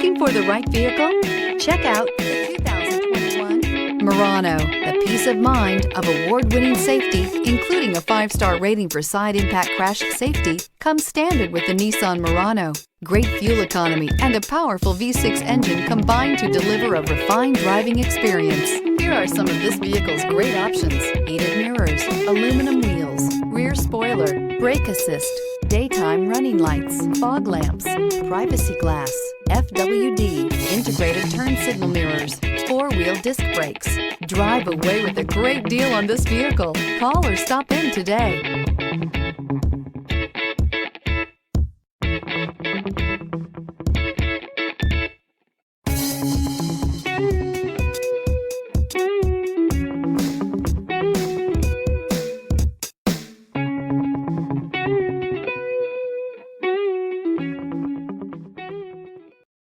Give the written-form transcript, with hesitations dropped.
Looking for the right vehicle? Check out the 2021 Murano. The peace of mind of award-winning safety, including a 5-star rating for side impact crash safety, comes standard with the Nissan Murano. Great fuel economy and a powerful V6 engine combine to deliver a refined driving experience. Here are some of this vehicle's great options: heated mirrors, aluminum wheels, rear spoiler, brake assist, daytime running lights, fog lamps, privacy glass, FWD, integrated turn signal mirrors, 4-wheel disc brakes. Drive away with a great deal on this vehicle. Call or stop in today.